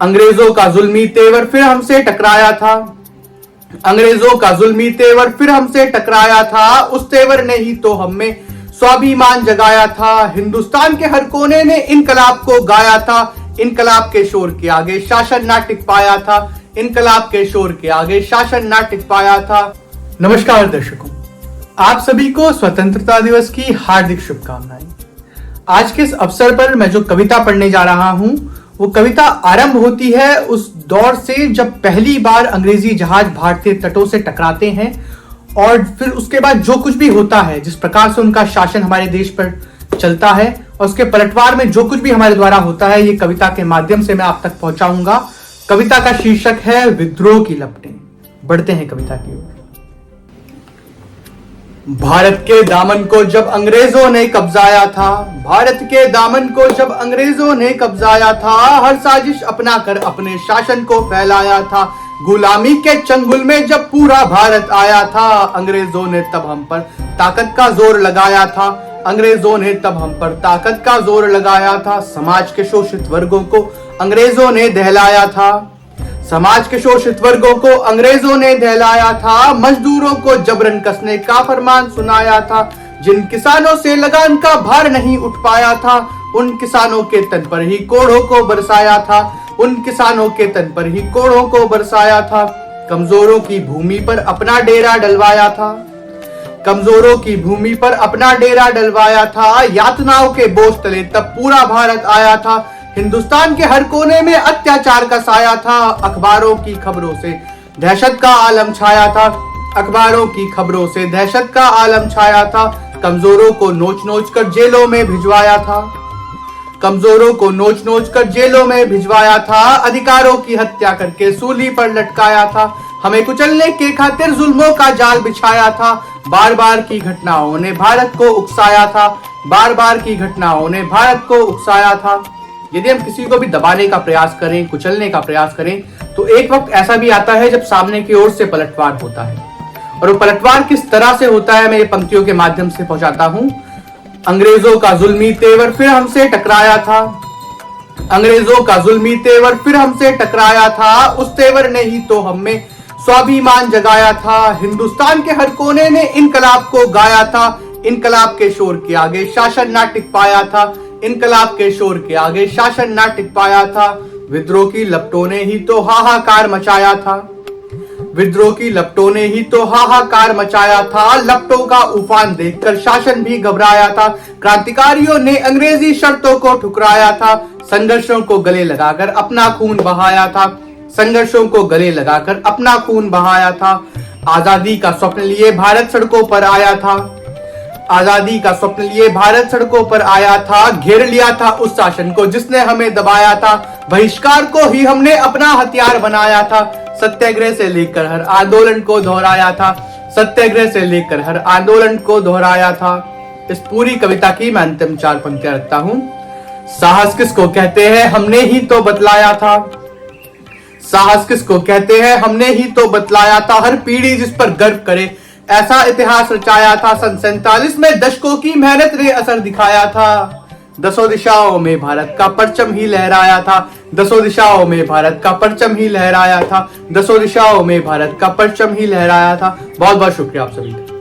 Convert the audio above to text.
अंग्रेजों का जुल्मी तेवर फिर हमसे टकराया था। अंग्रेजों का जुल्मी तेवर फिर हमसे टकराया था। उस तेवर ने ही तो हम में स्वाभिमान जगाया था। हिंदुस्तान के हर कोने ने इनकलाब को गाया था। इनकलाब के शोर के आगे शासन ना टिक पाया था। इनकलाब के शोर के आगे शासन ना टिक पाया था। नमस्कार दर्शकों, आप सभी को स्वतंत्रता दिवस की हार्दिक शुभकामनाएं। आज के इस अवसर पर मैं जो कविता पढ़ने जा रहा हूं, वो कविता आरंभ होती है उस दौर से जब पहली बार अंग्रेजी जहाज भारतीय तटों से टकराते हैं और फिर उसके बाद जो कुछ भी होता है, जिस प्रकार से उनका शासन हमारे देश पर चलता है और उसके पलटवार में जो कुछ भी हमारे द्वारा होता है, ये कविता के माध्यम से मैं आप तक पहुंचाऊंगा। कविता का शीर्षक है विद्रोह की लपटें। बढ़ते हैं कविता की ओर। भारत के दामन को जब अंग्रेजों ने कब्जाया था, भारत के दामन को जब अंग्रेजों ने कब्जाया था, हर साजिश अपना कर अपने शासन को फैलाया था। गुलामी के चंगुल में जब पूरा भारत आया था, अंग्रेजों ने तब हम पर ताकत का जोर लगाया था। अंग्रेजों ने तब हम पर ताकत का जोर लगाया था। समाज के शोषित वर्गों को अंग्रेजों ने दहलाया था। समाज के शोषित वर्गों को अंग्रेजों ने दहलाया था। मजदूरों को जबरन कसने का फरमान सुनाया था। जिन किसानों से लगान का भार नहीं उठ पाया था, उन किसानों के तन पर ही कोड़ों को बरसाया था। उन किसानों के तन पर ही कोड़ों को बरसाया था। कमजोरों की भूमि पर अपना डेरा डलवाया था। कमजोरों की भूमि पर अपना डेरा डलवाया था। यातनाओं के बोझ तले तब पूरा भारत आया था। हिंदुस्तान के हर कोने में अत्याचार का साया था। अखबारों की खबरों से दहशत का आलम छाया था। अखबारों की खबरों से दहशत का आलम छाया था। कमजोरों को नोच नोच कर जेलों में भिजवाया था। कमजोरों को नोच नोच कर जेलों में भिजवाया था। अधिकारों की हत्या करके सूली पर लटकाया था। हमें कुचलने के खातिर जुल्मों का जाल बिछाया था। बार बार की घटनाओं ने भारत को उकसाया था। बार बार की घटनाओं ने भारत को उकसाया था। यदि हम किसी को भी दबाने का प्रयास करें, कुचलने का प्रयास करें, तो एक वक्त ऐसा भी आता है जब सामने की ओर से पलटवार होता है। और वो पलटवार किस तरह से होता है, मैं ये पंक्तियों के माध्यम से पहुंचाता हूं। अंग्रेजों का जुल्मी तेवर फिर हमसे टकराया था। अंग्रेजों का जुल्मी तेवर फिर हमसे टकराया था। उस तेवर ने ही तो हम में स्वाभिमान जगाया था। हिंदुस्तान के हर कोने ने इनकलाब को गाया था। इनकलाब के शोर के आगे शासन ना टिक पाया था। इनकलाब के शोर के आगे शासन ना टिक पाया था। विद्रोह की लपटों ने ही तो हाहाकार मचाया था। विद्रोह की लपटों ने ही तो हाहाकार मचाया था। लपटों का उफान देखकर शासन भी घबराया था। क्रांतिकारियों ने अंग्रेजी शर्तों को ठुकराया था। संघर्षों को गले लगाकर अपना खून बहाया था। संघर्षों को गले लगाकर अपना खून बहाया था। आजादी का स्वप्न लिए भारत सड़कों पर आया था। आजादी का स्वप्न लिए भारत सड़कों पर आया था। घेर लिया था उस शासन को जिसने हमें दबाया था। बहिष्कार को ही हमने अपना हथियार बनाया था। सत्याग्रह से लेकर हर आंदोलन को दोहराया था। सत्याग्रह से लेकर हर आंदोलन को दोहराया था। इस पूरी कविता की मैं अंतिम 4 पंक्तियां रखता हूं। साहस किसको कहते हैं, हमने ही तो बतलाया था। साहस किसको कहते हैं, हमने ही तो बतलाया था। हर पीढ़ी जिस पर गर्व करे, ऐसा इतिहास रचाया था। सन 47 में दशकों की मेहनत ने असर दिखाया था। दसों दिशाओं में भारत का परचम ही लहराया था। दसों दिशाओं में भारत का परचम ही लहराया था। दसों दिशाओं में भारत का परचम ही लहराया था। बहुत बहुत शुक्रिया आप सभी का।